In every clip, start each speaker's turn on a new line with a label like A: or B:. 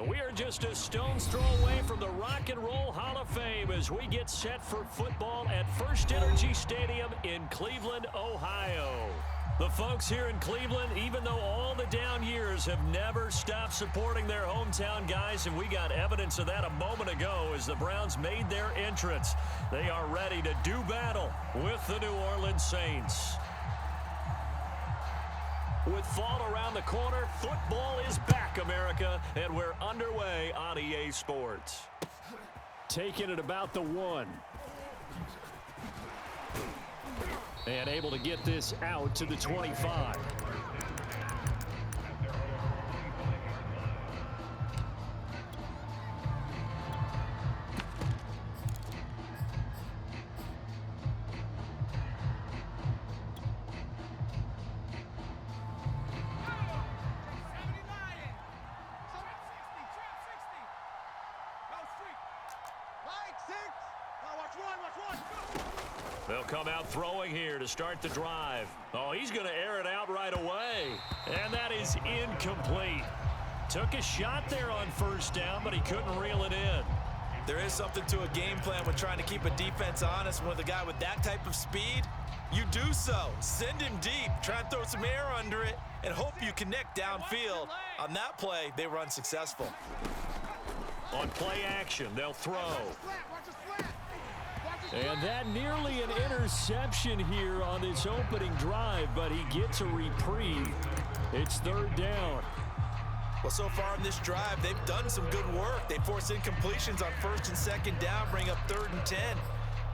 A: We are just a stone's throw away from the Rock and Roll Hall of Fame as we get set for football at First Energy Stadium in Cleveland, Ohio. The folks here in Cleveland, even though all the down years, have never stopped supporting their hometown guys, and we got evidence of that a moment ago as the Browns made their entrance. They are ready to do battle with the New Orleans Saints. With fall around the corner, football is back, America, and we're underway on EA Sports. Taking it about the 1. And able to get this out to the 25. They'll come out throwing here to start the drive. Oh, he's going to air it out right away. And that is incomplete. Took a shot there on first down, but he couldn't reel it in.
B: There is something to a game plan with trying to keep a defense honest. With a guy with that type of speed, you do so. Send him deep, try and throw some air under it, and hope you connect downfield. On that play, they were unsuccessful.
A: On play action, they'll throw. And that nearly an interception here on this opening drive, but he gets a reprieve. It's third down.
B: Well, so far in this drive, they've done some good work. They force incompletions on first and second down, bring up 3rd and 10.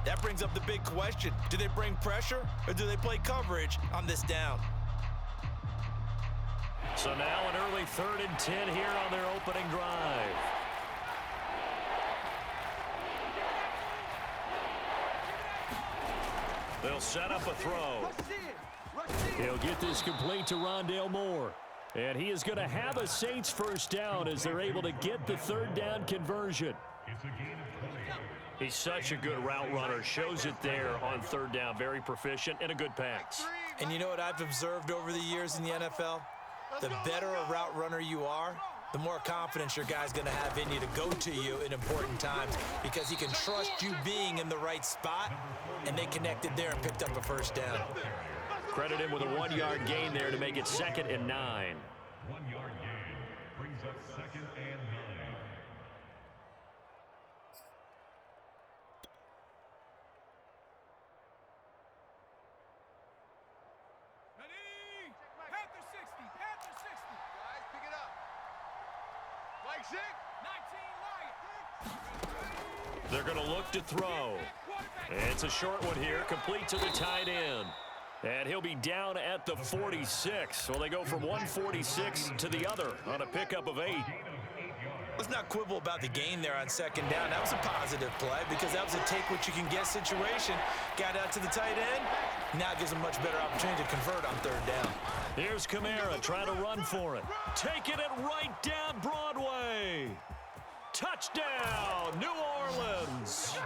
B: That brings up the big question. Do they bring pressure or do they play coverage on this down?
A: So now an early 3rd and 10 here on their opening drive. They'll set up a throw. He'll get this complete to Rondale Moore. And he is going to have a Saints first down as they're able to get the 3rd down conversion. He's such a good route runner. Shows it there on 3rd down. Very proficient and a good pass.
B: And you know what I've observed over the years in the NFL? The better a route runner you are, the more confidence your guy's going to have in you to go to you in important times because he can trust you being in the right spot, and they connected there and picked up a first down.
A: Credit him with a 1-yard gain there to make it 2nd and 9.
C: 1-yard gain brings up 2nd and 9.
D: Panther 60, Panther 60. Guys, pick it up. Like 6. 19 Lions.
A: They're going to look to throw. It's a short one here, complete to the tight end. And he'll be down at the 46. So they go from 146 to the other on a pickup of 8.
B: Let's not quibble about the gain there on 2nd down. That was a positive play because that was a take-what-you-can-get situation. Got out to the tight end. Now it gives a much better opportunity to convert on 3rd down.
A: Here's Kamara trying to run for it. Taking it right down Broadway. Touchdown, New Orleans.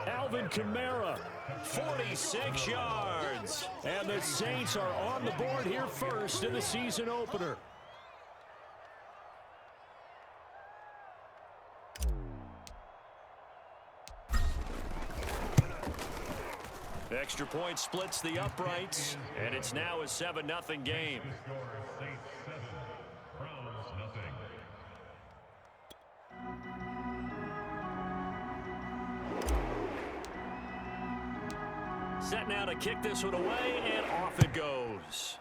A: Alvin Kamara, 46 yards. And the Saints are on the board here first in the season opener. Extra point splits the uprights, and it's now a 7-0 game.
C: Saints 7, Browns nothing.
A: Set now to kick this one away, and off it goes.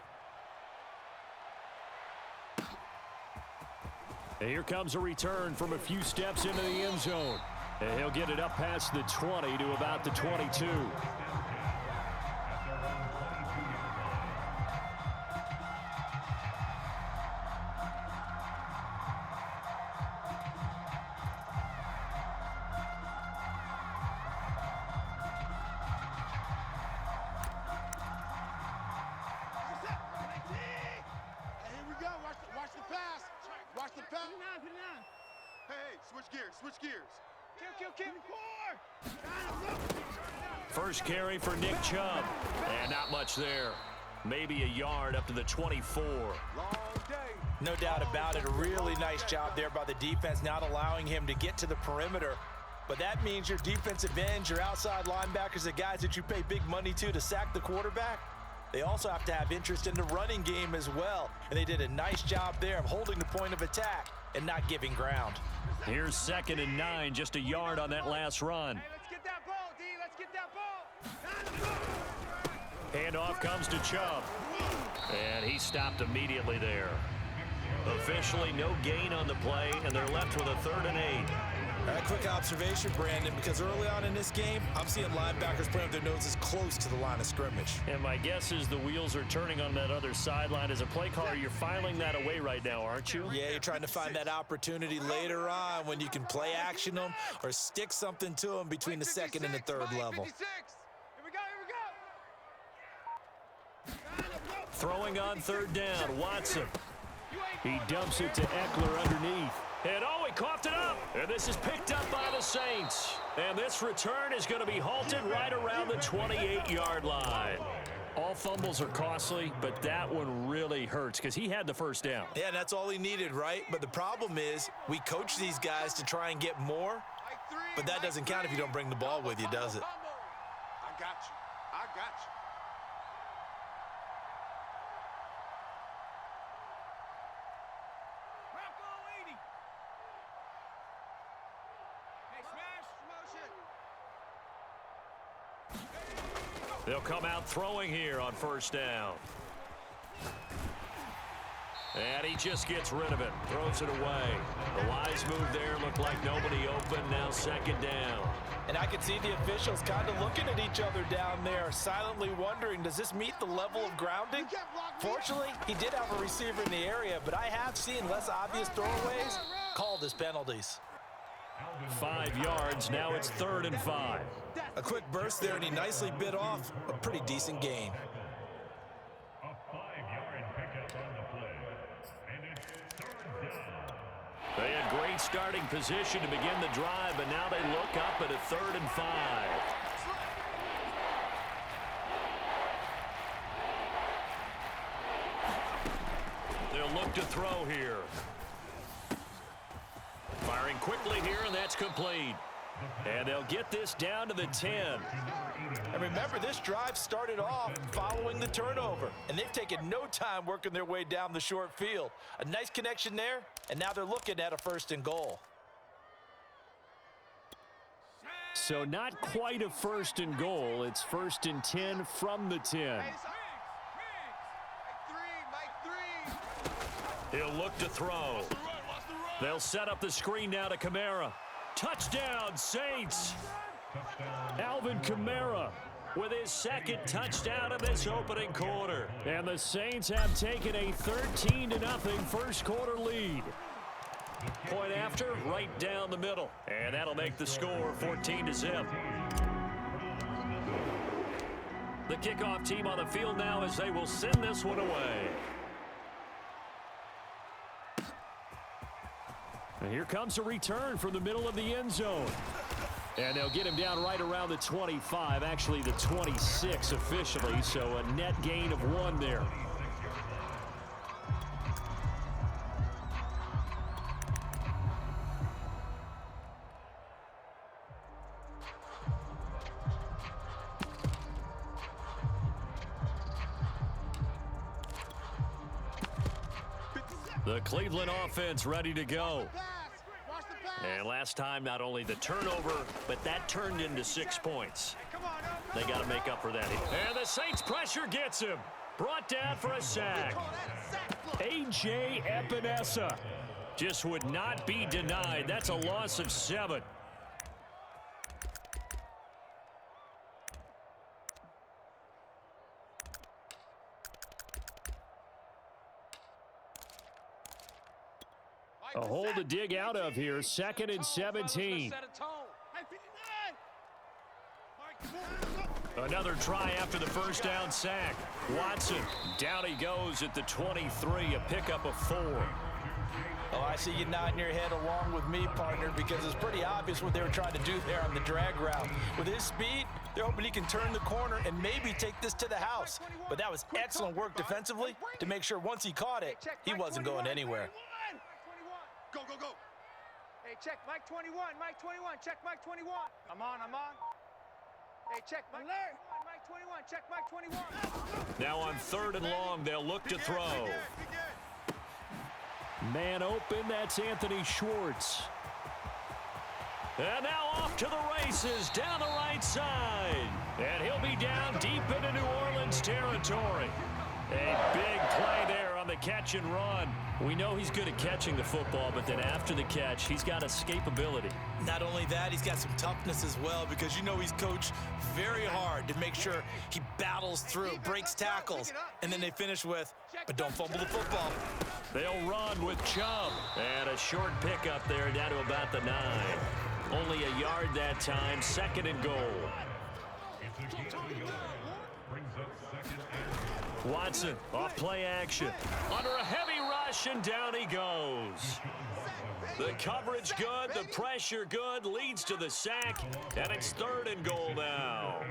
A: And here comes a return from a few steps into the end zone. And he'll get it up past the 20 to about the 22.
D: Switch gears.
A: First carry for Nick Chubb. And not much there. Maybe a yard up to the 24.
D: Long
B: No doubt about it. A really nice job there by the defense, not allowing him to get to the perimeter. But that means your defensive ends, your outside linebackers, the guys that you pay big money to sack the quarterback, they also have to have interest in the running game as well. And they did a nice job there of holding the point of attack and not giving ground.
A: Here's 2nd and 9, just a yard on that last run.
D: Hey, let's get that ball, D. Let's get that ball.
A: Handoff comes to Chubb. And he stopped immediately there. Officially no gain on the play, and they're left with a 3rd and 8.
B: A quick observation, Brandon, because early on in this game, I'm seeing linebackers playing with their noses close to the line of scrimmage.
A: And my guess is the wheels are turning on that other sideline. As a play caller, you're filing that away right now, aren't you?
B: Yeah, you're trying to find that opportunity later on when you can play action them or stick something to them between the 2nd and the 3rd level.
D: Here we go.
A: Throwing on 3rd down, Watson. He dumps it to Eckler underneath. And oh, he coughed it up. And this is picked up by the Saints. And this return is going to be halted right around the 28-yard line. All fumbles are costly, but that one really hurts because he had the 1st down.
B: Yeah, and that's all he needed, right? But the problem is we coach these guys to try and get more, but that doesn't count if you don't bring the ball with you, does it?
D: I got you.
A: They'll come out throwing here on 1st down. And he just gets rid of it, throws it away. The wise move there, looked like nobody open, now 2nd down.
B: And I can see the officials kind of looking at each other down there, silently wondering, does this meet the level of grounding? Fortunately, he did have a receiver in the area, but I have seen less obvious throwaways called as penalties.
A: 5 yards, now it's 3rd and 5.
B: A quick burst there, and he nicely bit off a pretty decent gain.
C: A 5-yard pickup on the play. And it's 3rd down.
A: They had great starting position to begin the drive, but now they look up at a 3rd and 5. They'll look to throw here. Firing quickly here, and that's complete. And they'll get this down to the 10.
B: And remember, this drive started off following the turnover, and they've taken no time working their way down the short field. A nice connection there, and now they're looking at a 1st and goal.
A: So not quite a 1st and goal. It's 1st and 10 from the 10. He'll look to throw. They'll set up the screen now to Kamara. Touchdown, Saints. Alvin Kamara with his 2nd touchdown of this opening quarter. And the Saints have taken a 13-0 1st quarter lead. Point after, right down the middle. And that'll make the score 14-0. The kickoff team on the field now as they will send this one away. And here comes a return from the middle of the end zone. And they'll get him down right around the 25, actually the 26 officially, so a net gain of 1 there. The Cleveland offense ready to go. And last time, not only the turnover, but that turned into 6 points. They got to make up for that. And the Saints pressure gets him. Brought down for a sack. A.J. Epinesa just would not be denied. That's a loss of 7. A hole to dig out of here. 2nd and 17. Another try after the 1st down sack. Watson, down he goes at the 23, a pickup of 4.
B: Oh, I see you nodding your head along with me, partner, because it's pretty obvious what they were trying to do there on the drag route. With his speed, they're hoping he can turn the corner and maybe take this to the house. But that was excellent work defensively to make sure once he caught it, he wasn't going anywhere.
D: Go, go, go. Hey, check Mike 21, Mike 21, check Mike 21. I'm on. Hey, check Mike 21, check Mike 21.
A: Now on 3rd and long, they'll look to throw. Man open, that's Anthony Schwartz. And now off to the races, down the right side. And he'll be down deep into New Orleans territory. A big play there on the catch and run. We know he's good at catching the football, but then after the catch, he's got escapability.
B: Not only that, he's got some toughness as well, because you know he's coached very hard to make sure he battles through, breaks tackles, and then they finish with, but don't fumble the football.
A: They'll run with Chubb. And a short pickup there down to about the 9. Only a yard that time, 2nd and goal. Watson off play action. Under a heavy rush, and down he goes. The coverage good, the pressure good, leads to the sack, and it's 3rd and goal now.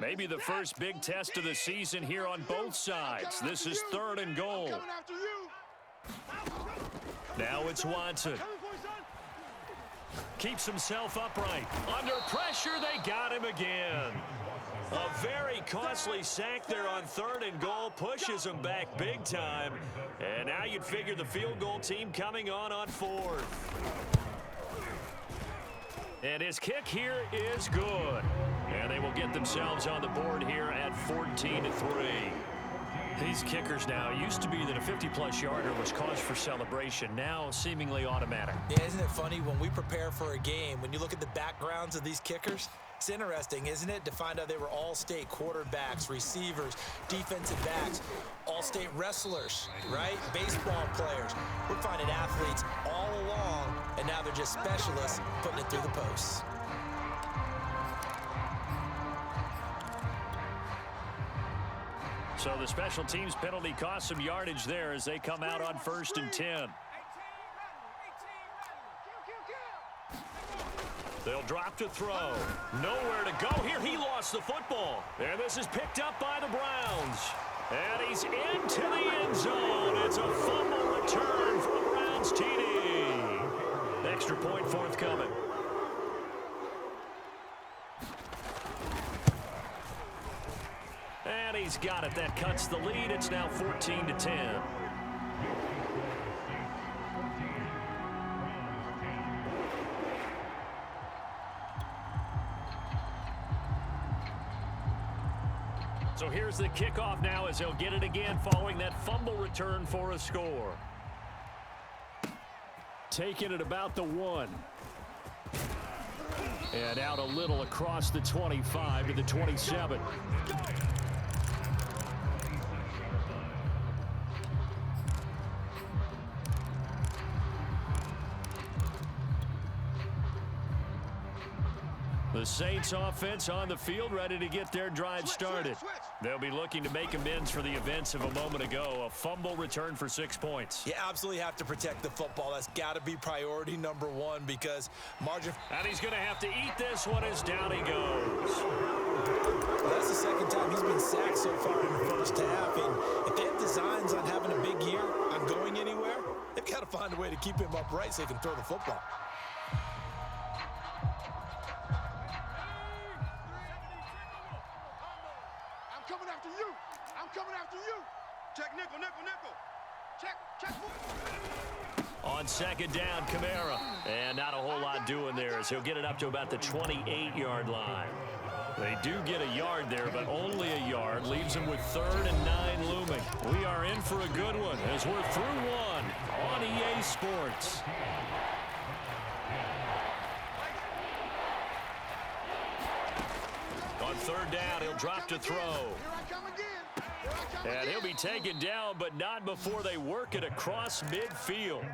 A: Maybe the first big test of the season here on both sides. This is 3rd and goal. Now it's Watson. Keeps himself upright. Under pressure, they got him again. A very costly sack there on 3rd and goal. Pushes him back big time. And now you'd figure the field goal team coming on 4th. And his kick here is good. And they will get themselves on the board here at 14-3. These kickers now, it used to be that a 50-plus yarder was cause for celebration. Now seemingly automatic.
B: Yeah, isn't it funny when we prepare for a game, when you look at the backgrounds of these kickers? It's interesting, isn't it, to find out they were all-state quarterbacks, receivers, defensive backs, all-state wrestlers, right? Baseball players. We're finding athletes all along, and now they're just specialists putting it through the posts.
A: So the special teams penalty cost some yardage there as they come out on 1st and 10. They'll drop to throw. Nowhere to go here. He lost the football. And this is picked up by the Browns. And he's into the end zone. It's a fumble return for the Browns TD. Extra point forthcoming. And he's got it. That cuts the lead. It's now 14-10. So here's the kickoff now as they'll get it again following that fumble return for a score. Taking it about the 1. And out a little across the 25 to the 27. The Saints offense on the field, ready to get their drive started. They'll be looking to make amends for the events of a moment ago. A fumble return for 6 points.
B: You absolutely have to protect the football. That's got to be priority number 1 because margin.
A: And he's going to have to eat this one as down he goes.
B: Well, that's the 2nd time he's been sacked so far in the first half. And if they have designs on having a big year, on going anywhere, they've got to find a way to keep him upright so he can throw the football.
D: Check nickel, nickel, nickel. Check.
A: On 2nd down, Kamara. And not a whole lot doing there as he'll get it up to about the 28-yard line. They do get a yard there, but only a yard. Leaves them with 3rd and 9 looming. We are in for a good one as we're through 1 on EA Sports. On 3rd down, he'll drop to throw. And he'll be taken down, but not before they work it across midfield.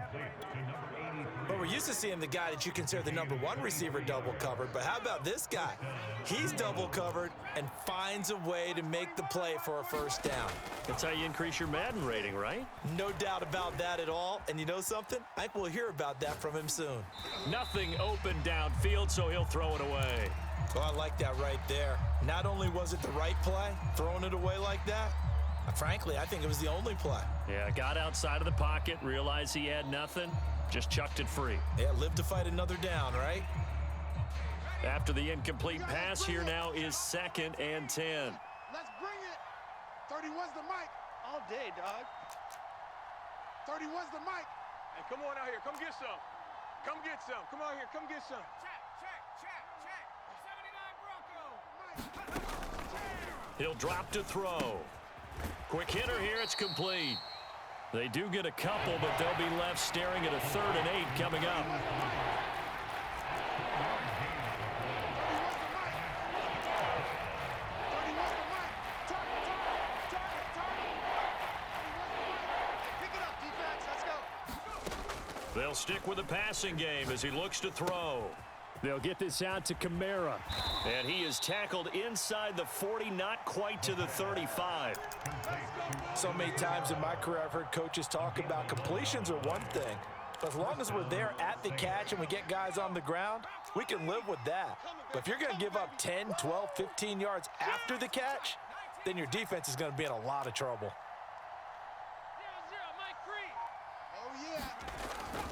B: What were used to seeing the guy that you consider the #1 receiver double covered, but how about this guy? He's double covered and finds a way to make the play for a first down.
A: That's how you increase your Madden rating, right?
B: No doubt about that at all. And you know something? I think we'll hear about that from him soon.
A: Nothing open downfield, so he'll throw it away.
B: Oh, I like that right there. Not only was it the right play, throwing it away like that, frankly, I think it was the only play.
A: Yeah, got outside of the pocket, realized he had nothing, just chucked it free.
B: Yeah, live to fight another down, right?
A: After the incomplete pass, here now is 2nd and 10.
E: Let's bring it. 31's the mic. All day, dog. 31's the mic.
D: Hey, come on out here. Come get some. Come get some. Come out here. Come get some.
E: Check. 79 Bronco.
A: He'll drop to throw. Quick hitter here, it's complete. They do get a couple, but they'll be left staring at a 3rd and 8 coming up. They'll stick with the passing game as he looks to throw. They'll get this out to Kamara. And he is tackled inside the 40, not quite to the 35.
B: So many times in my career I've heard coaches talk about completions are one thing. But as long as we're there at the catch and we get guys on the ground, we can live with that. But if you're going to give up 10, 12, 15 yards after the catch, then your defense is going to be in a lot of trouble.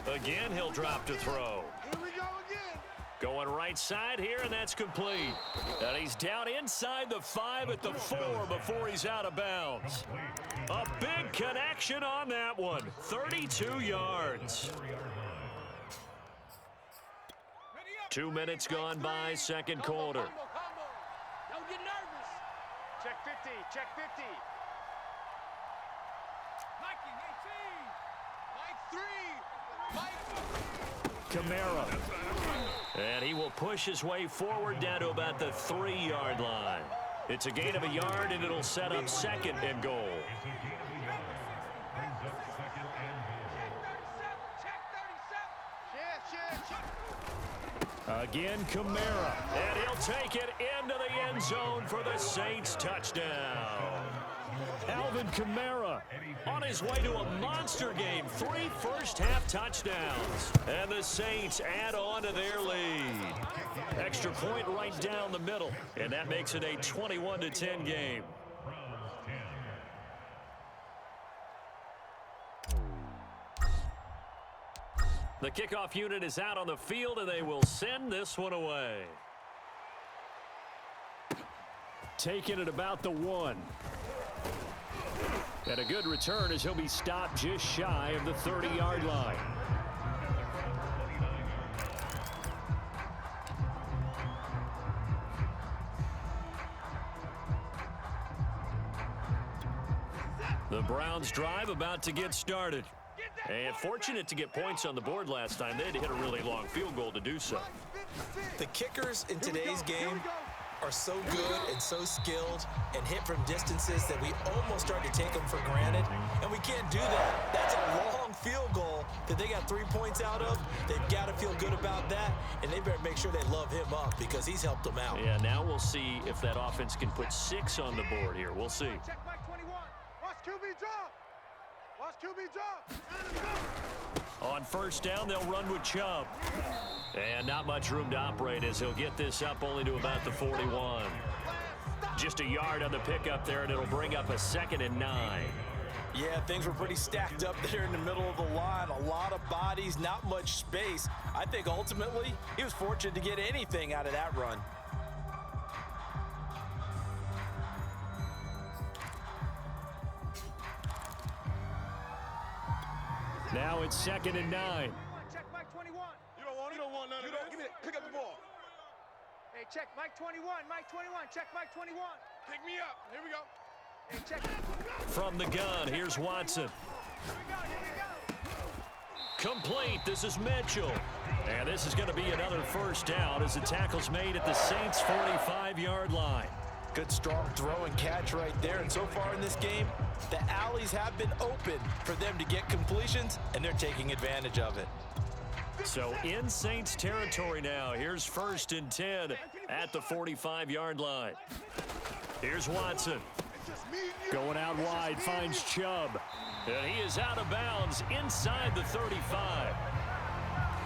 A: Again, he'll drop to throw.
E: Here we go again.
A: Going right side here, and that's complete. And he's down inside the 5 at the 4 before he's out of bounds. A big connection on that one. 32 yards. 2 minutes gone by, second quarter.
D: Don't get nervous. Check 50. Check 50.
E: Mikey, 18. Mike 3.
A: Kamara. And he will push his way forward down to about the 3-yard line. It's a gain of a yard, and it'll set up 2nd and goal. Again, Kamara. And he'll take it into the end zone for the Saints touchdown. Alvin Kamara on his way to a monster game. 3 first-half touchdowns. And the Saints add on to their lead. Extra point right down the middle. And that makes it a 21-10 game. The kickoff unit is out on the field, and they will send this one away. Taking it about the 1. And a good return as he'll be stopped just shy of the 30-yard line. The Browns drive about to get started. And fortunate to get points on the board last time. They had to hit a really long field goal to do so.
B: The kickers in today's game are so good and so skilled and hit from distances that we almost start to take them for granted. And we can't do that. That's a long field goal that they got 3 points out of. They've got to feel good about that, and they better make sure they love him up because he's helped them out.
A: Yeah, now we'll see if that offense can put 6 on the board here. We'll see.
D: Check Mike 21. Watch QB drop. Watch QB drop.
A: On first down, they'll run with Chubb. And not much room to operate as he'll get this up only to about the 41. Just a yard on the pickup there, and it'll bring up a 2nd and 9.
B: Yeah, things were pretty stacked up there in the middle of the line. A lot of bodies, not much space. I think ultimately he was fortunate to get anything out of that run.
A: Now it's 2nd and 9.
D: Check Mike 21.
E: You don't want none of that.
D: Give me that. Pick up the ball. Hey, check Mike 21. Mike 21. Check Mike 21.
E: Pick me up. Here we go.
D: Hey, check.
A: From the gun, here's Watson.
D: Here we go.
A: Complete. This is Mitchell. And this is going to be another first down as the tackle's made at the Saints' 45-yard line.
B: Good strong throw and catch right there. And so far in this game, the alleys have been open for them to get completions, and they're taking advantage of it.
A: So in Saints territory now. Here's 1st and 10 at the 45-yard line. Here's Watson. Going out wide, finds Chubb. And he is out of bounds inside the 35.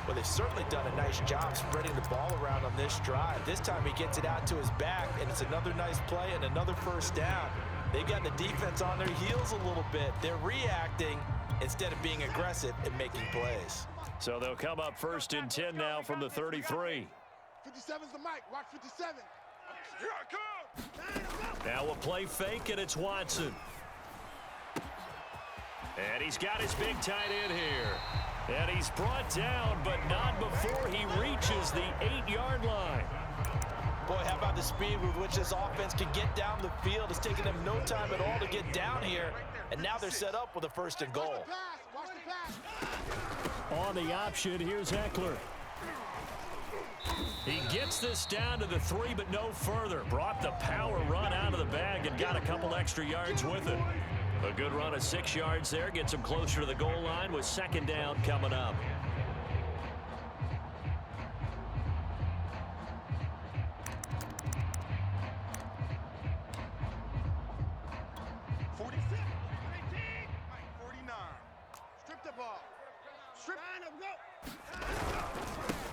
B: Well, they've certainly done a nice job spreading the ball around on this drive. This time he gets it out to his back, and it's another nice play and another first down. They've got the defense on their heels a little bit. They're reacting instead of being aggressive and making plays.
A: So they'll come up 1st and 10 now from the 33.
E: 57's the mic. Watch 57. Here I come.
A: Now a play fake, and it's Watson. And he's got his big tight end here. And he's brought down, but not before he reaches the 8-yard line.
B: Boy, how about the speed with which this offense can get down the field? It's taken them no time at all to get down here. And now they're set up with a 1st and goal.
E: Watch the pass.
A: On the option, here's Eckler. He gets this down to the 3, but no further. Brought the power run out of the bag and got a couple extra yards with it. A good run of 6 yards there. Gets him closer to the goal line with 2nd down coming up.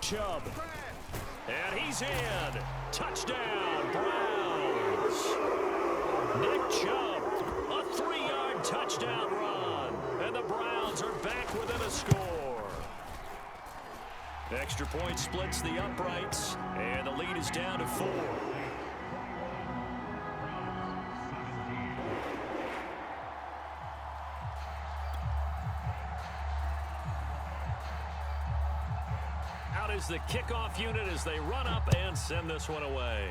A: Chubb. And he's in. Touchdown, Browns. Nick Chubb, a 3-yard touchdown run. And the Browns are back within a score. Extra point splits the uprights, and the lead is down to 4. Is the kickoff unit as they run up and send this one away.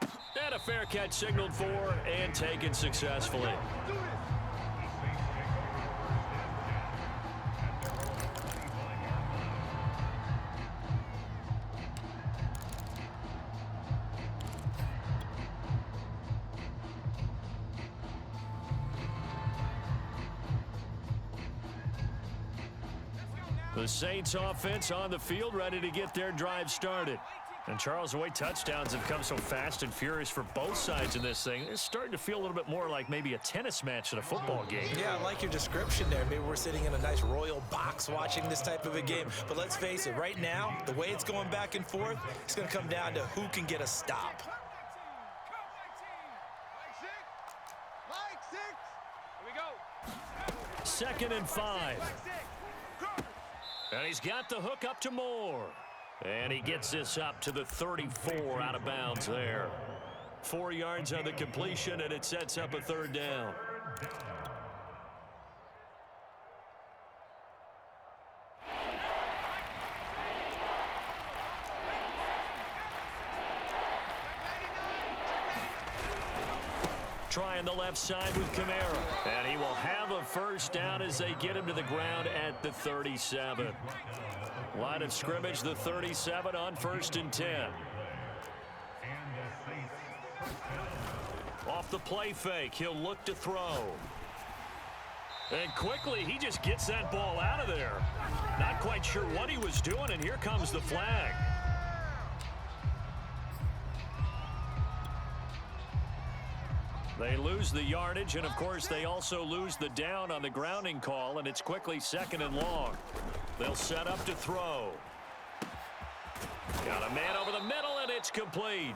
A: And a fair catch signaled for and taken successfully. The Saints offense on the field, ready to get their drive started. And Charles, the way touchdowns have come so fast and furious for both sides in this thing, it's starting to feel a little bit more like maybe a tennis match than a football game.
B: Yeah, I like your description there. Maybe we're sitting in a nice royal box watching this type of a game. But let's face it, right now, the way it's going back and forth, it's going to come down to who can get a stop.
D: Here we go.
A: 2nd and 5. And he's got the hook up to Moore. And he gets this up to the 34 out of bounds there. 4 yards on the completion, and it sets up a 3rd down. Trying the left side with Kamara. And he will have a 1st down as they get him to the ground at the 37. Line of scrimmage, the 37 on 1st and 10. Off the play fake, he'll look to throw. And quickly, he just gets that ball out of there. Not quite sure what he was doing, and here comes the flag. They lose the yardage, and of course they also lose the down on the grounding call, and it's quickly 2nd and long. They'll set up to throw. Got a man over the middle, and it's complete.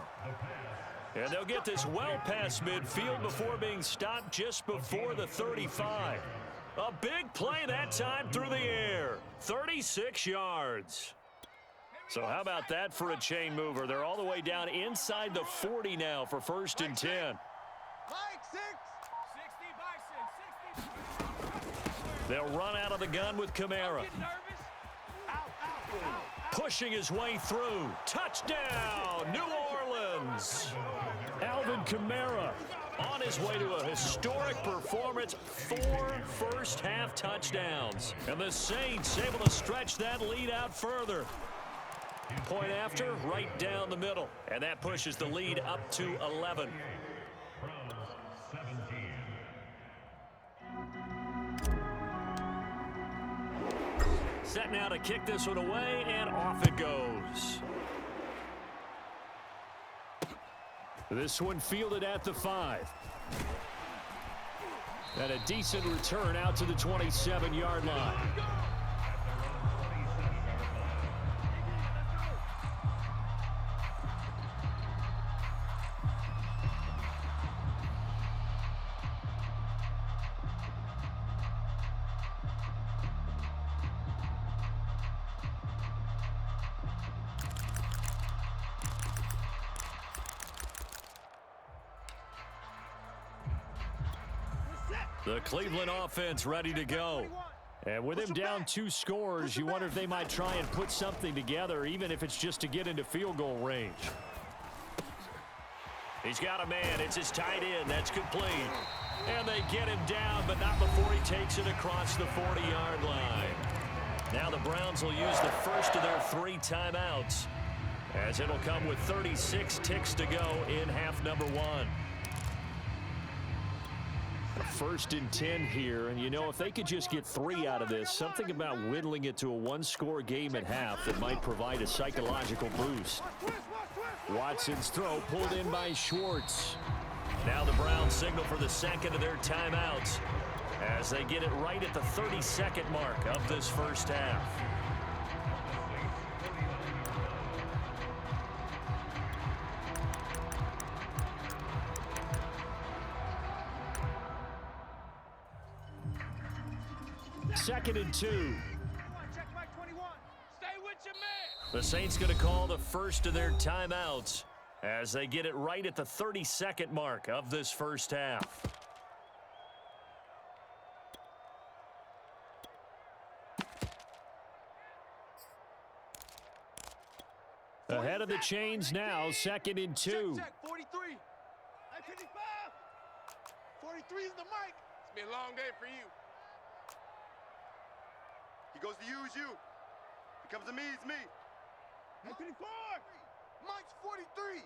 A: And they'll get this well past midfield before being stopped just before the 35. A big play that time through the air. 36 yards. So how about that for a chain mover? They're all the way down inside the 40 now for 1st and 10. They'll run out of the gun with Kamara. Pushing his way through. Touchdown, New Orleans. Alvin Kamara on his way to a historic performance. 4 first-half touchdowns. And the Saints able to stretch that lead out further. Point after, right down the middle. And that pushes the lead up to 11. Set now to kick this one away, and off it goes. This one fielded at the 5. And a decent return out to the 27-yard line. The Cleveland offense ready to go. And with him down 2 scores, you wonder if they might try and put something together, even if it's just to get into field goal range. He's got a man. It's his tight end. That's complete. And they get him down, but not before he takes it across the 40-yard line. Now the Browns will use the first of their 3 timeouts, as it'll come with 36 ticks to go in half number 1. First and 10 here, and you know, if they could just get 3 out of this, something about whittling it to a 1-score game at half that might provide a psychological boost. Watson's throw pulled in by Schwartz. Now the Browns signal for the second of their timeouts as they get it right at the 32nd mark of this first half. Second and 2.
D: Check Mike 21. Stay with your man.
A: The Saints going to call the first of their timeouts as they get it right at the 32nd mark of this first half. Ahead of the chains now, second and 2.
D: Check 43. Hey, 55.
E: 43 is the mic.
D: It's been a long day for you.
E: He goes to use you. He comes to me, it's me.
D: Hey, 54. Mike's 43.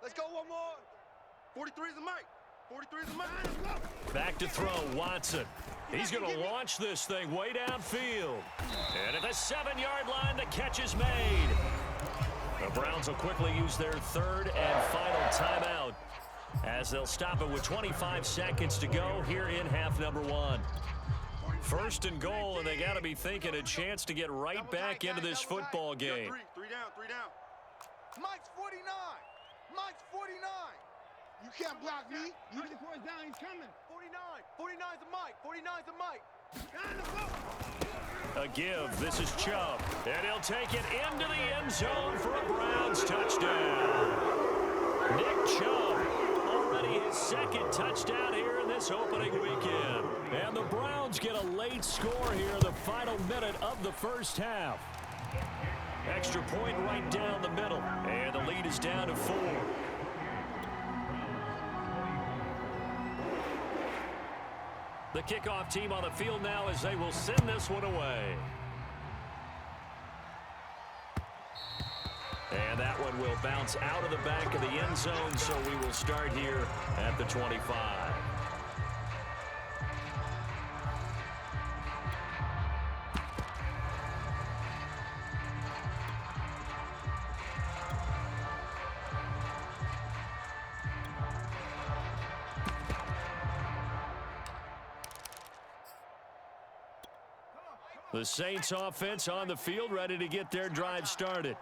D: Let's go one more.
E: 43 is the mic. 43 is the mic.
A: Back to throw, Watson. He's going to launch this thing way downfield. And at the 7-yard line, the catch is made. The Browns will quickly use their 3rd and final timeout as they'll stop it with 25 seconds to go here in half number 1. First and goal, and they got to be thinking a chance to get right back into this football game.
E: Three down.
D: Mike's 49. Mike's 49.
E: You can't block me.
D: You get the first down, he's coming. 49. 49's the Mike. 49's the Mike. Down the ball.
A: A give. This is Chubb. And he'll take it into the end zone for a Browns touchdown. Nick Chubb, already his 2nd touchdown here in this opening weekend. And the Browns get a late score here, the final minute of the first half. Extra point right down the middle. And the lead is down to 4. The kickoff team on the field now as they will send this one away. And that one will bounce out of the back of the end zone, so we will start here at the 25. The Saints offense on the field ready to get their drive started.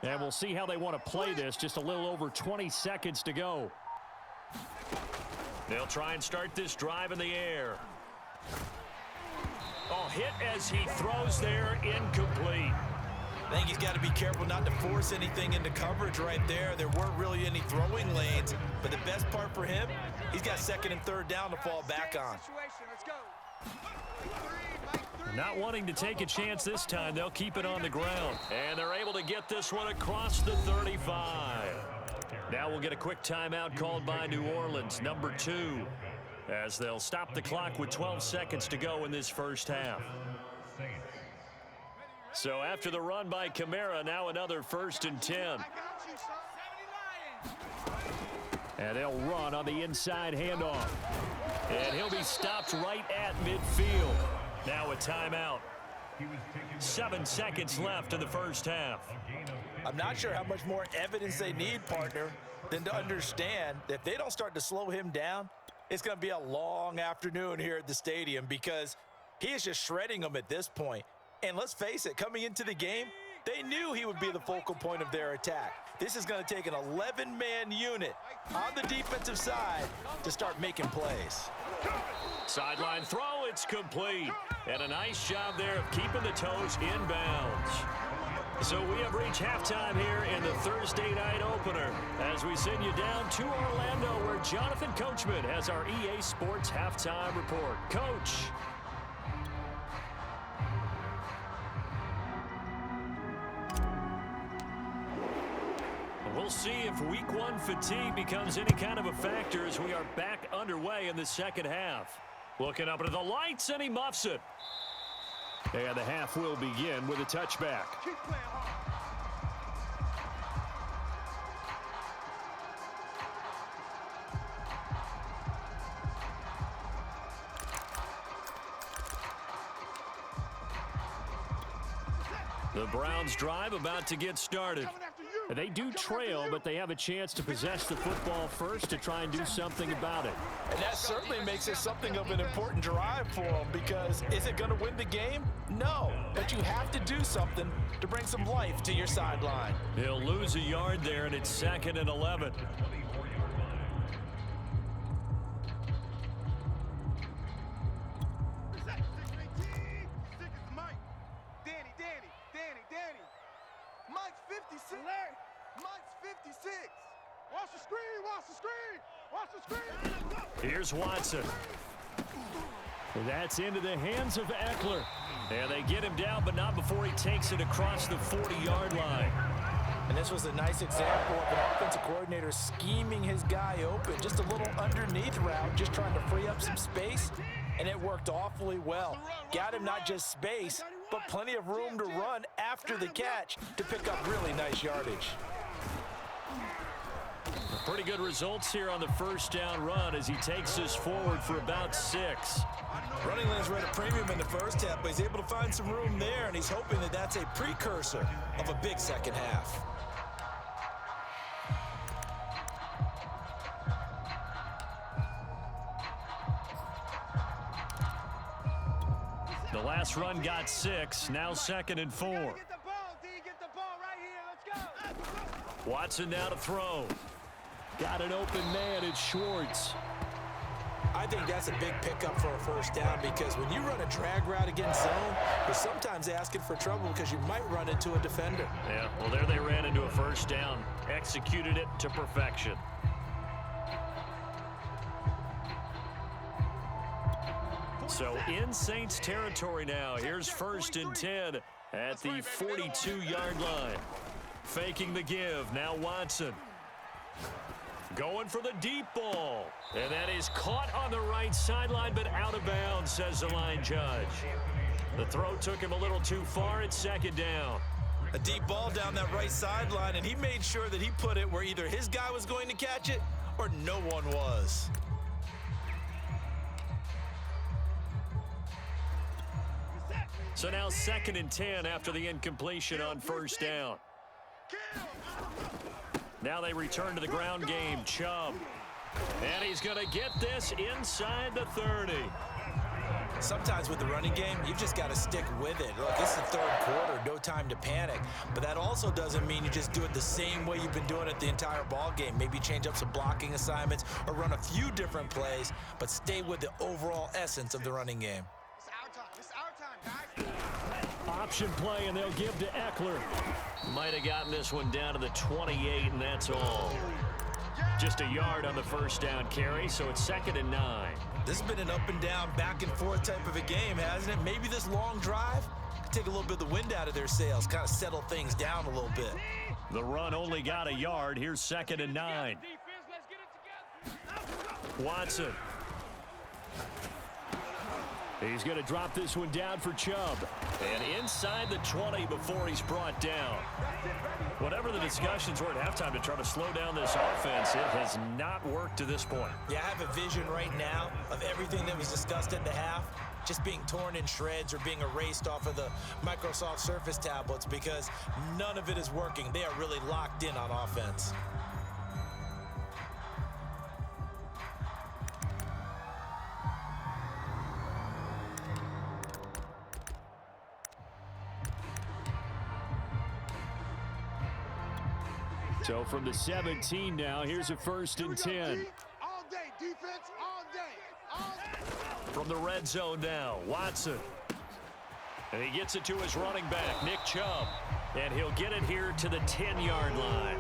A: And we'll see how they want to play this. Just a little over 20 seconds to go. They'll try and start this drive in the air. Oh, hit as he throws there, incomplete.
B: I think he's got to be careful not to force anything into coverage right there. There weren't really any throwing lanes, but the best part for him, he's got 2nd and 3rd down to fall back on.
D: Let's go.
A: Not wanting to take a chance this time, they'll keep it on the ground. And they're able to get this one across the 35. Now we'll get a quick timeout called by New Orleans, number 2, as they'll stop the clock with 12 seconds to go in this first half. So after the run by Kamara, now another 1st and 10. And they'll run on the inside handoff. And he'll be stopped right at midfield. Now a timeout. 7 seconds left in the first half.
B: I'm not sure how much more evidence they need, partner, than to understand that if they don't start to slow him down, it's going to be a long afternoon here at the stadium because he is just shredding them at this point. And let's face it, coming into the game, they knew he would be the focal point of their attack. This is going to take an 11-man unit on the defensive side to start making plays.
A: Sideline throw, it's complete. And a nice job there of keeping the toes in bounds. So we have reached halftime here in the Thursday night opener as we send you down to Orlando where Jonathan Coachman has our EA Sports halftime report. Coach. We'll see if week 1 fatigue becomes any kind of a factor as we are back underway in the second half. Looking up into the lights, and he muffs it. And the half will begin with a touchback.
D: Keep playing hard.
A: The Browns drive about to get started. They do trail, but they have a chance to possess the football first to try and do something about it.
B: And that certainly makes it something of an important drive for them because is it going to win the game? No, but you have to do something to bring some life to your sideline.
A: He'll lose a yard there, and it's 2nd and 11.
D: Mike's 56. Mike's 56. Watch the screen. Watch the screen. Watch the screen.
A: Here's Watson. That's into the hands of Eckler. And they get him down, but not before he takes it across the 40-yard line.
B: And this was a nice example of an offensive coordinator scheming his guy open. Just a little underneath route, just trying to free up some space, and it worked awfully well. Got him not just space, but plenty of room to run after the catch to pick up really nice yardage.
A: Pretty good results here on the first down run as he takes us forward for about 6.
B: Running lanes were at a premium in the first half, but he's able to find some room there, and he's hoping that that's a precursor of a big second half.
A: The last run got 6, now 2nd and 4.
D: Get the ball, D. Get the ball right here. Let's go.
A: Watson now to throw. Got an open man, it's Schwartz.
B: I think that's a big pickup for a first down because when you run a drag route against zone, you're sometimes asking for trouble because you might run into a defender.
A: Yeah, well, there they ran into a first down. Executed it to perfection. So in Saints territory now. Here's 1st and 10 at the 42-yard line. Faking the give. Now Watson. Going for the deep ball. And that is caught on the right sideline, but out of bounds, says the line judge. The throw took him a little too far. It's 2nd down.
B: A deep ball down that right sideline, and he made sure that he put it where either his guy was going to catch it or no one was.
A: So now 2nd and 10 after the incompletion on first down. Now they return to the ground game. Chubb. And he's going to get this inside the 30.
B: Sometimes with the running game, you've just got to stick with it. Look, it's the 3rd quarter, no time to panic. But that also doesn't mean you just do it the same way you've been doing it the entire ball game. Maybe change up some blocking assignments or run a few different plays, but stay with the overall essence of the running game.
D: It's our time. It's our time, guys.
A: Option play, and they'll give to Eckler. Might have gotten this one down to the 28, and that's all. Just a yard on the first down carry, so it's 2nd and 9.
B: This has been an up and down, back and forth type of a game, hasn't it? Maybe this long drive could take a little bit of the wind out of their sails, kind of settle things down a little bit.
A: The run only got a yard. Here's 2nd and 9. He's going to drop this one down for Chubb. And inside the 20 before he's brought down. Whatever the discussions were at halftime to try to slow down this offense, it has not worked to this point.
B: Yeah, I have a vision right now of everything that was discussed at the half just being torn in shreds or being erased off of the Microsoft Surface tablets because none of it is working. They are really locked in on offense.
A: So from the 17 now, here's a 1st and 10.
E: All day, defense, all day. All day.
A: From the red zone now, Watson. And he gets it to his running back, Nick Chubb. And he'll get it here to the 10-yard line.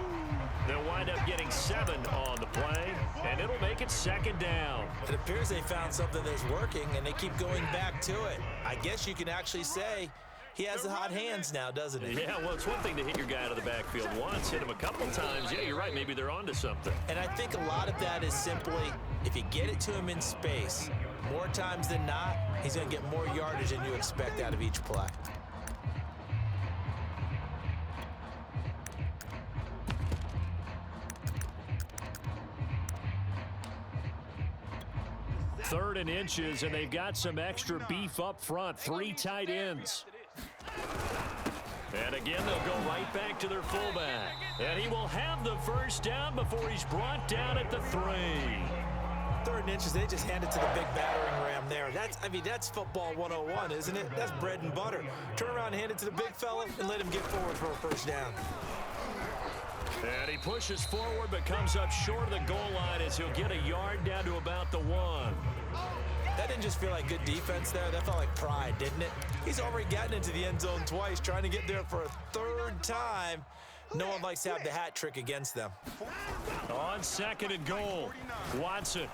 A: They'll wind up getting 7 on the play, and it'll make it 2nd down.
B: It appears they found something that's working, and they keep going back to it. I guess you can actually say he has the hot hands now, doesn't he?
A: Yeah, well, it's one thing to hit your guy out of the backfield once, hit him a couple times. Yeah, you're right. Maybe they're onto something.
B: And I think a lot of that is simply if you get it to him in space, more times than not, he's going to get more yardage than you expect out of each play.
A: Third and inches, and they've got some extra beef up front. 3 tight ends. And again, they'll go right back to their fullback. And he will have the 1st down before he's brought down at the 3.
B: 3rd and inches, they just hand it to the big battering ram there. That's football 101, isn't it? That's bread and butter. Turn around, hand it to the big fella, and let him get forward for a 1st down.
A: And he pushes forward but comes up short of the goal line as he'll get a yard down to about the 1.
B: That didn't just feel like good defense there. That felt like pride, didn't it? He's already gotten into the end zone twice, trying to get there for a 3rd time. No one likes to have the hat trick against them.
A: On 2nd and goal, Watson.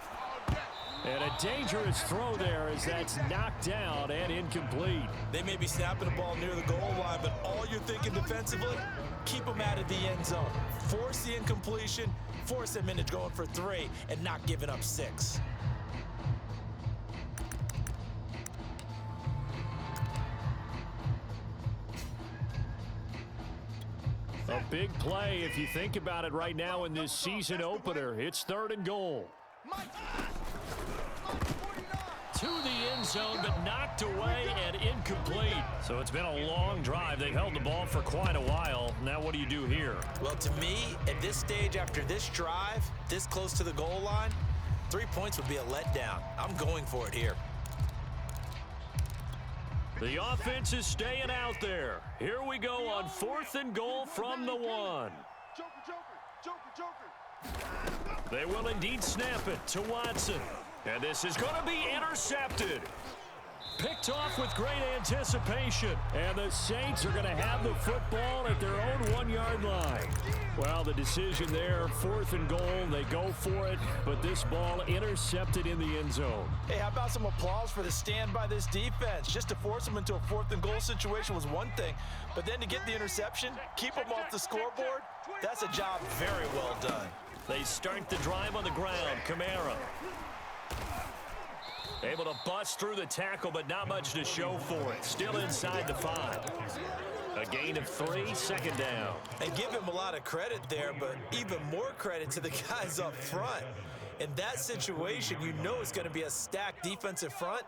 A: And a dangerous throw there as that's knocked down and incomplete.
B: They may be snapping the ball near the goal line, but all you're thinking defensively, keep them out of the end zone. Force the incompletion, force them into going for 3, and not giving up 6.
A: A big play if you think about it right now in this season opener. It's 3rd and goal. To the end zone, but knocked away and incomplete. So it's been a long drive. They've held the ball for quite a while. Now what do you do here?
B: Well, to me, at this stage, after this drive, this close to the goal line, 3 points would be a letdown. I'm going for it here.
A: The offense is staying out there. Here we go on 4th and goal from the 1. They will indeed snap it to Watson. And this is going to be intercepted. Picked off with great anticipation. And the Saints are going to have the football at their own 1-yard line. Well, the decision there, 4th and goal. They go for it, but this ball intercepted in the end zone.
B: Hey, how about some applause for the stand by this defense? Just to force them into a 4th and goal situation was one thing, but then to get the interception, keep them off the scoreboard, that's a job very well done.
A: They start the drive on the ground. Kamara able to bust through the tackle, but not much to show for it. Still inside the 5. A gain of 3, 2nd down.
B: And give him a lot of credit there, but even more credit to the guys up front. In that situation, you know it's going to be a stacked defensive front,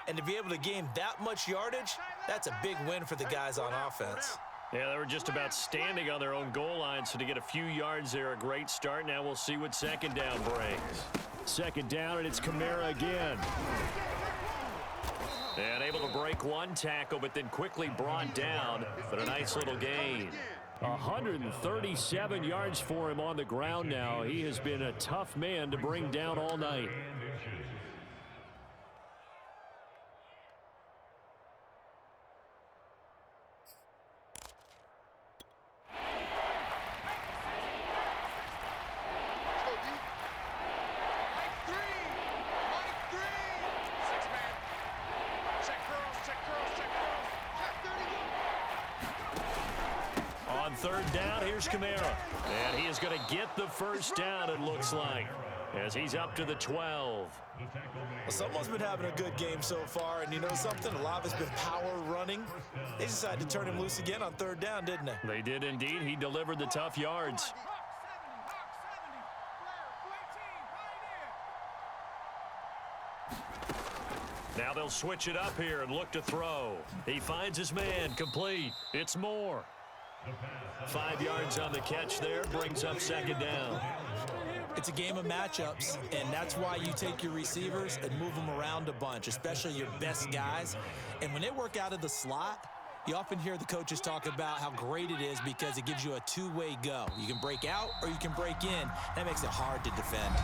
B: and to be able to gain that much yardage, that's a big win for the guys on offense.
A: Yeah, they were just about standing on their own goal line, so to get a few yards there, a great start. Now we'll see what 2nd down brings. 2nd down, and it's Kamara again. And able to break 1 tackle, but then quickly brought down. But a nice little gain. 137 yards for him on the ground now. He has been a tough man to bring down all night. On 3rd down, here's Kamara. And he is going to get the 1st down, it looks like. as he's up to the 12.
B: Well, someone's been having a good game so far, and you know something? A lot of it's been power running. They decided to turn him loose again on third down, didn't they?
A: They did indeed. He delivered the tough yards. Now they'll switch it up here and look to throw. He finds his man, complete. It's Moore. 5 yards on the catch there, brings up second down.
B: It's a game of matchups, and that's why you take your receivers and move them around a bunch, especially your best guys. And when they work out of the slot, you often hear the coaches talk about how great it is because it gives you a two-way go. You can break out or you can break in. That makes it hard to defend.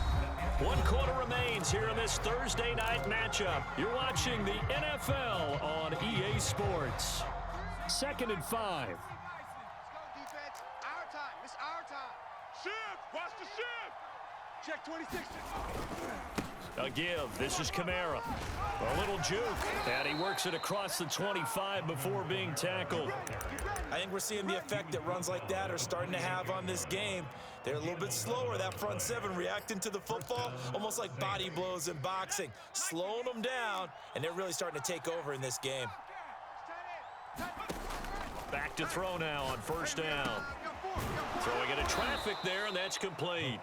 A: 1 quarter remains here in this Thursday night matchup. You're watching the NFL on EA Sports. 2nd and 5.
D: Let's go, defense. Our time. It's our time.
E: Shift! Watch the shift!
D: Check 26.
A: A give. This is Kamara. A little juke. And he works it across the 25 before being tackled.
B: I think we're seeing the effect that runs like that are starting to have on this game. They're a little bit slower, that front seven, reacting to the football, almost like body blows in boxing, slowing them down, and they're really starting to take over in this game.
A: Back to throw now on first down. Throwing into traffic there, and that's complete.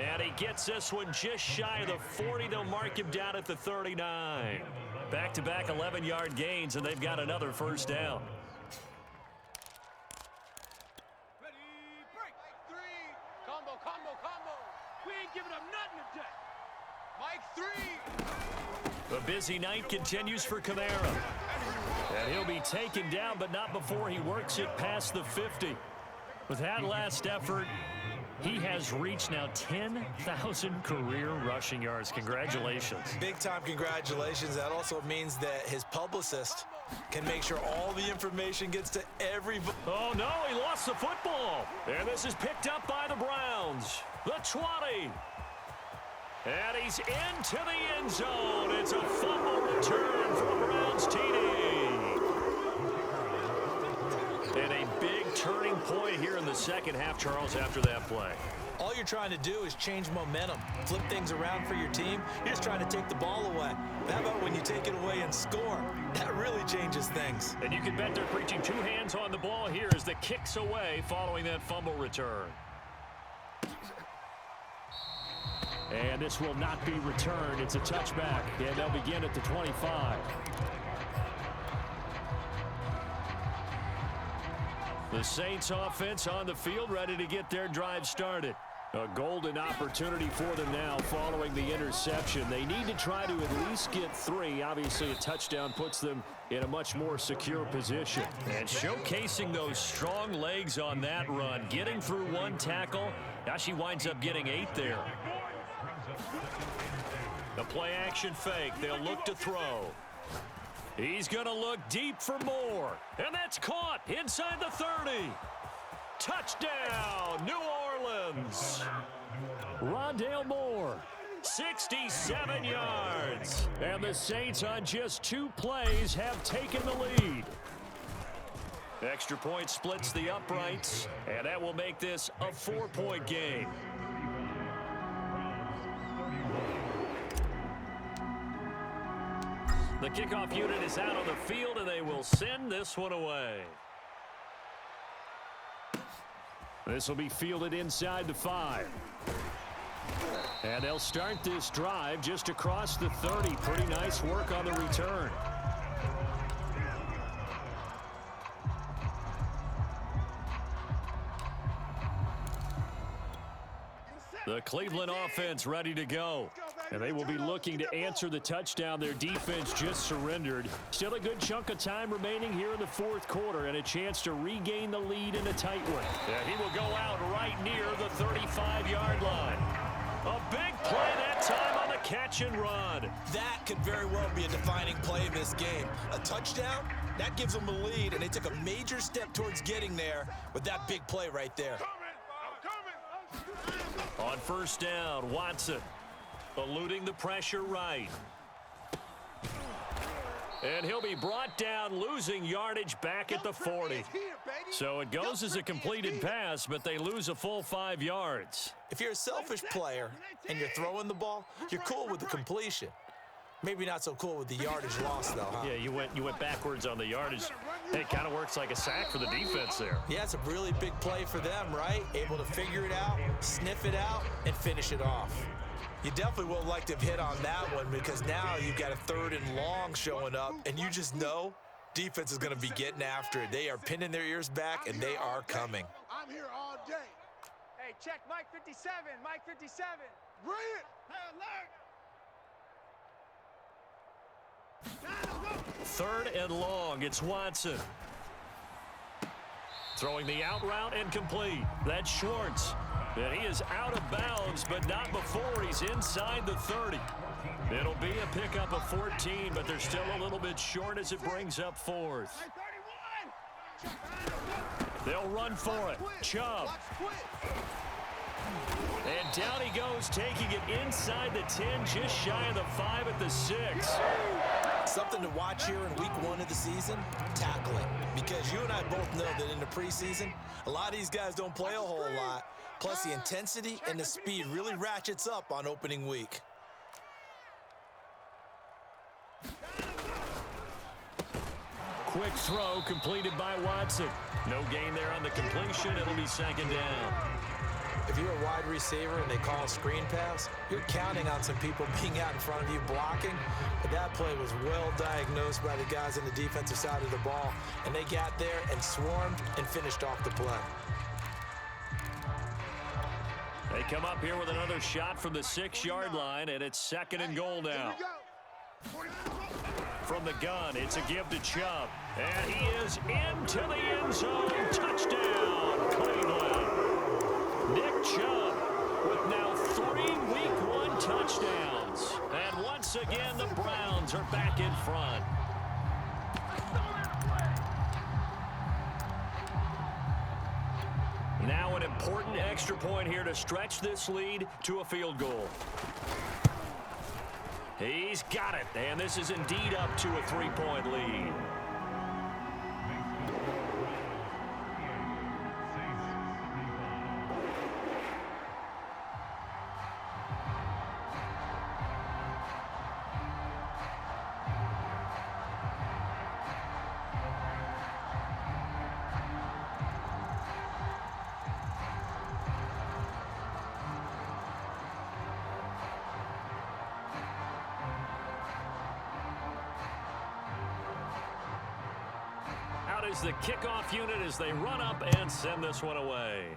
A: And he gets this one just shy of the 40. They'll mark him down at the 39. Back-to-back 11-yard gains, and they've got another first down.
D: Ready, break. Combo. We ain't giving up nothing today. Mike 3.
A: The busy night continues for Kamara. And he'll be taken down, but not before he works it past the 50. With that last effort, he has reached now 10,000 career rushing yards. Congratulations.
B: Big-time congratulations. That also means that his publicist can make sure all the information gets to everybody.
A: Oh, no, he lost the football. And this is picked up by the Browns. The 20. And he's into the end zone. It's a fumble return for the Browns TD. And a big turning point here in the second half, Charles, after that play.
B: All you're trying to do is change momentum, flip things around for your team. You're just trying to take the ball away. How about when you take it away and score? That really changes things.
A: And you can bet they're preaching 2 hands on the ball here as the kick's away following that fumble return. And this will not be returned. It's a touchback, and they'll begin at the 25. The Saints offense on the field, ready to get their drive started. A golden opportunity for them now following the interception. They need to try to at least get 3. Obviously, a touchdown puts them in a much more secure position. And showcasing those strong legs on that run, getting through 1 tackle. Now she winds up getting 8 there. The play action fake. They'll look to throw. He's going to look deep for Moore. And that's caught inside the 30. Touchdown, New Orleans. Rondale Moore, 67 yards. And the Saints on just 2 plays have taken the lead. Extra point splits the uprights, and that will make this a 4-point game. The kickoff unit is out on the field, and they will send this one away. This will be fielded inside the 5. And they'll start this drive just across the 30. Pretty nice work on the return. The Cleveland offense ready to go. And they will be looking to answer the touchdown their defense just surrendered. Still a good chunk of time remaining here in the 4th quarter and a chance to regain the lead in a tight one. And he will go out right near the 35-yard line. A big play that time on the catch and run.
B: That could very well be a defining play in this game. A touchdown, that gives them a lead, and they took a major step towards getting there with that big play right there.
A: On first down, Watson eluding the pressure right. And he'll be brought down, losing yardage back at the 40. So it goes as a completed pass, but they lose a full 5 yards.
B: If you're a selfish player and you're throwing the ball, you're cool with the completion. Maybe not so cool with the yardage loss, though, huh?
A: Yeah, you went backwards on the yardage. It kind of works like a sack for the defense there.
B: Yeah, it's a really big play for them, right? Able to figure it out, sniff it out, and finish it off. You definitely would like to have hit on that one because now you've got a 3rd and long showing up, and you just know defense is going to be getting after it. They are pinning their ears back, and they are coming.
E: I'm here all day.
D: Hey, check Mike 57. Mike 57.
E: Bring it. Alert.
A: 3rd and long. It's Watson. Throwing the out route and complete. That's Schwartz. And he is out of bounds, but not before he's inside the 30. It'll be a pickup of 14, but they're still a little bit short as it brings up 4th. They'll run for it. Chubb. And down he goes, taking it inside the 10, just shy of the 5 at the 6.
B: Something to watch here in week 1 of the season, tackling. Because you and I both know that in the preseason, a lot of these guys don't play a whole lot. Plus, the intensity and the speed really ratchets up on opening week.
A: Quick throw completed by Watson. No gain there on the completion. It'll be 2nd down.
B: If you're a wide receiver and they call a screen pass, you're counting on some people being out in front of you blocking. But that play was well diagnosed by the guys on the defensive side of the ball. And they got there and swarmed and finished off the play.
A: They come up here with another shot from the 6-yard line, and it's 2nd and goal now. From the gun, it's a give to Chubb. And he is into the end zone. Touchdown, Cleveland. Nick Chubb with now 3 week 1 touchdowns. And once again, the Browns are back in front. Now an important extra point here to stretch this lead to a field goal. He's got it, and this is indeed up to a 3-point lead. Is the kickoff unit as they run up and send this one away.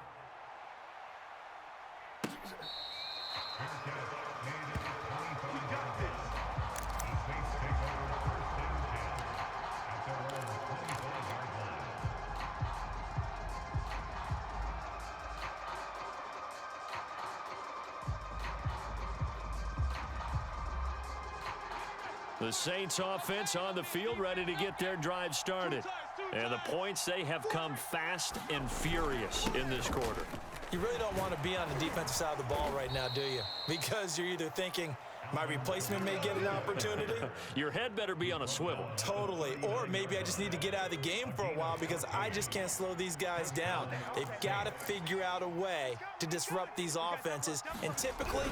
A: The Saints offense on the field ready to get their drive started. And the points, they have come fast and furious in this quarter.
B: You really don't want to be on the defensive side of the ball right now, do you? Because you're either thinking, my replacement may get an opportunity.
A: Your head better be on a swivel.
B: Totally. Or maybe I just need to get out of the game for a while because I just can't slow these guys down. They've got to figure out a way to disrupt these offenses. And typically,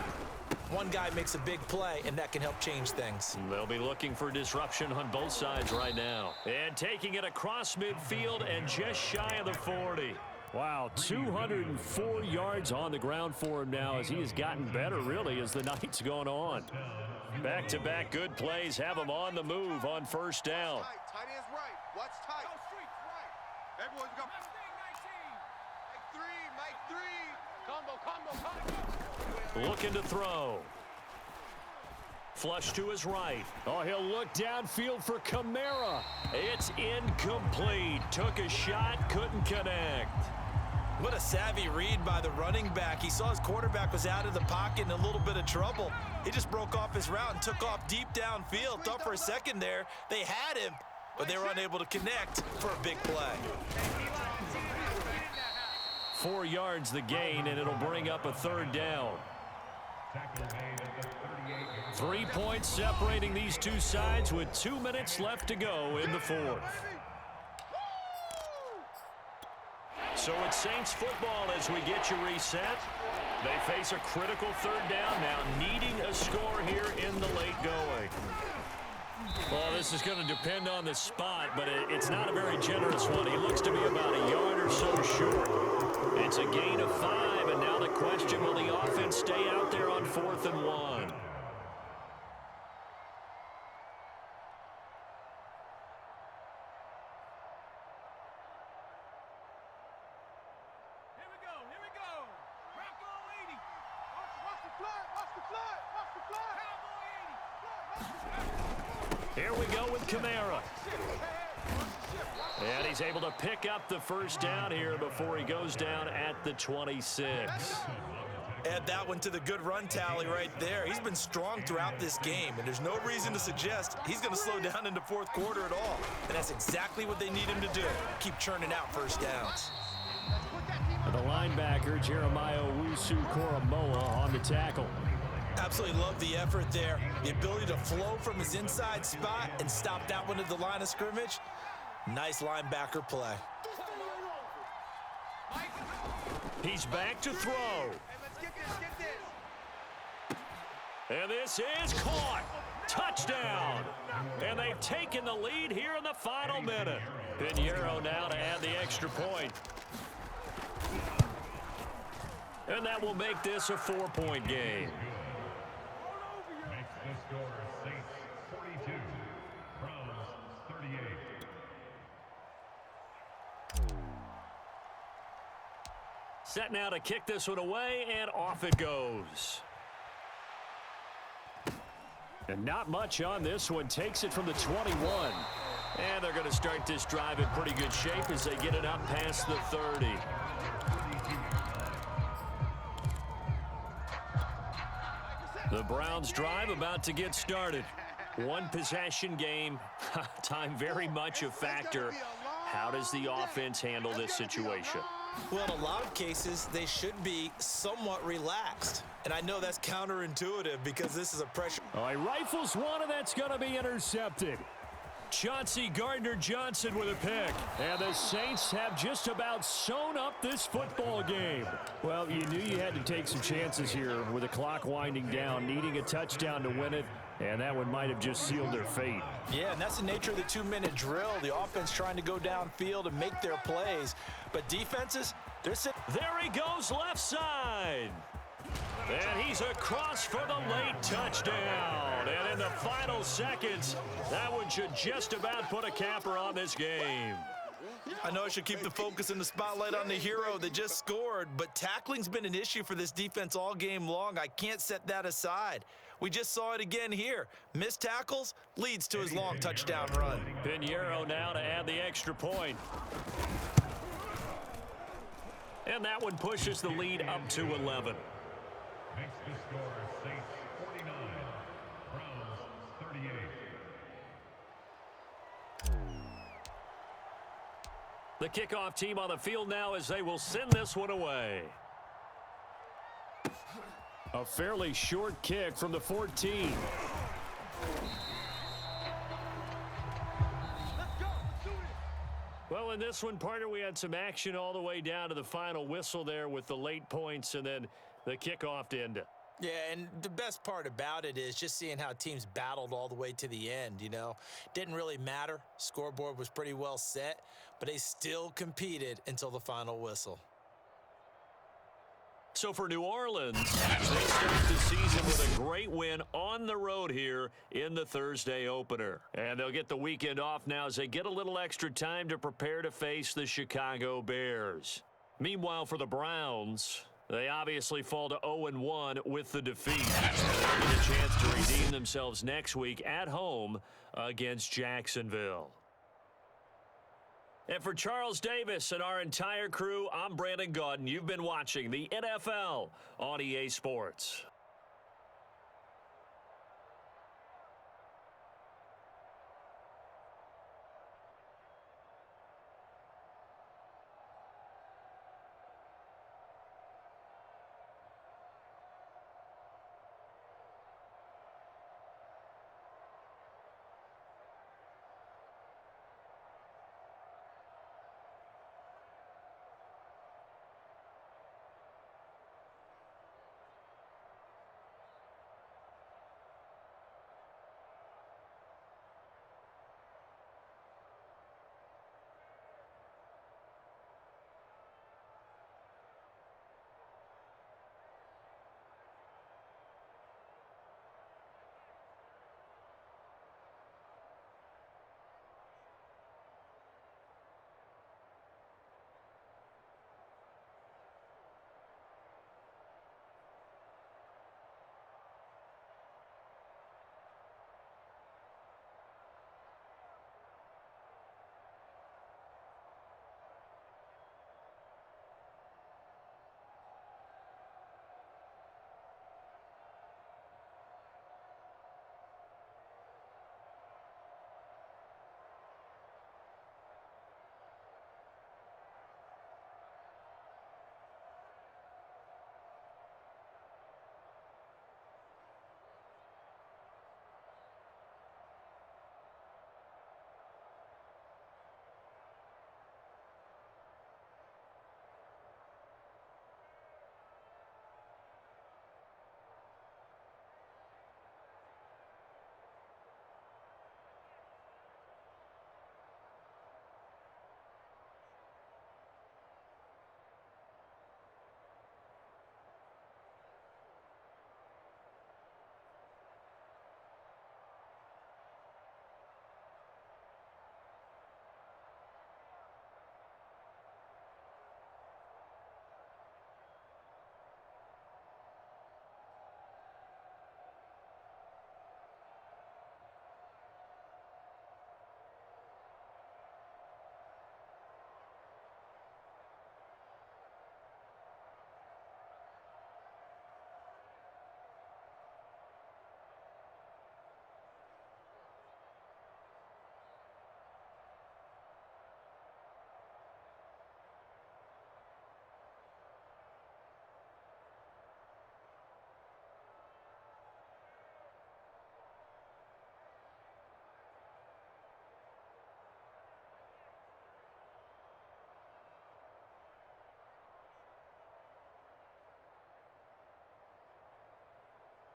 B: one guy makes a big play, and that can help change things.
A: They'll be looking for disruption on both sides right now. And taking it across midfield and just shy of the 40. Wow, 204 yards on the ground for him now as he has gotten better, really, as the night's gone on. Back-to-back good plays have him on the move on 1st down.
E: Tight end's right. Watch tight. Everyone come. Mike 3. Combo.
A: Looking to throw. Flush to his right. Oh, he'll look downfield for Kamara. It's incomplete. Took a shot, couldn't connect.
B: What a savvy read by the running back. He saw his quarterback was out of the pocket in a little bit of trouble. He just broke off his route and took off deep downfield. Thought for a second there they had him, but they were unable to connect for a big play.
A: 4 yards the gain, and it'll bring up a 3rd down. 3 points separating these two sides with 2 minutes left to go in the fourth. So it's Saints football as we get you reset. They face a critical third down now, needing a score here in the late going. Well, this is going to depend on the spot, but it's not a very generous one. He looks to be about a yard or so short. It's a gain of 5, and now the question, will the offense stay out there on 4th and 1? Here we go with Kamara. And he's able to pick up the first down here before he goes down at the 26.
B: Add that one to the good run tally right there. He's been strong throughout this game, and there's no reason to suggest he's going to slow down in the fourth quarter at all. And that's exactly what they need him to do. Keep churning out first downs.
A: The linebacker, Jeremiah Owusu-Koramoah, on the tackle.
B: Absolutely love the effort there. The ability to flow from his inside spot and stop that one at the line of scrimmage. Nice linebacker play.
A: He's back to throw. And this is caught. Touchdown. And they've taken the lead here in the final minute. Pinheiro now to add the extra point. And that will make this a 4-point game.
C: Makes the score Saints 42, Browns 38.
A: Set now to kick this one away, and off it goes. And not much on this one. Takes it from the 21. And they're going to start this drive in pretty good shape as they get it up past the 30. The Browns drive about to get started. One possession game. Time very much a factor. How does the offense handle this situation?
B: Well, in a lot of cases, they should be somewhat relaxed. And I know that's counterintuitive because this is a pressure.
A: Oh, he rifles one, and that's going to be intercepted. Chauncey Gardner-Johnson with a pick. And the Saints have just about sewn up this football game. Well, you knew you had to take some chances here with the clock winding down, needing a touchdown to win it, and that one might have just sealed their fate.
B: Yeah, and that's the nature of the 2-minute drill. The offense trying to go downfield and make their plays. But defenses, they're sitting.
A: There he goes left side. And he's across for the late touchdown. And in the final seconds, that one should just about put a capper on this game.
B: I know I should keep the focus and the spotlight on the hero that just scored, but tackling's been an issue for this defense all game long. I can't set that aside. We just saw it again here. Missed tackles leads to his long touchdown run.
A: Pinheiro now to add the extra point. And that one pushes the lead up to 11.
C: Makes the score Saints 49, Browns 38.
A: The kickoff team on the field now as they will send this one away. A fairly short kick from the 14. Well, in this one, partner, we had some action all the way down to the final whistle there with the late points and then the kickoff to end it.
B: Yeah, and the best part about it is just seeing how teams battled all the way to the end, you know. Didn't really matter. Scoreboard was pretty well set, but they still competed until the final whistle.
A: So for New Orleans, they start the season with a great win on the road here in the Thursday opener. And they'll get the weekend off now as they get a little extra time to prepare to face the Chicago Bears. Meanwhile, for the Browns, they obviously fall to 0-1 with the defeat. They'll get a chance to redeem themselves next week at home against Jacksonville. And for Charles Davis and our entire crew, I'm Brandon Gaudin. You've been watching the NFL on EA Sports.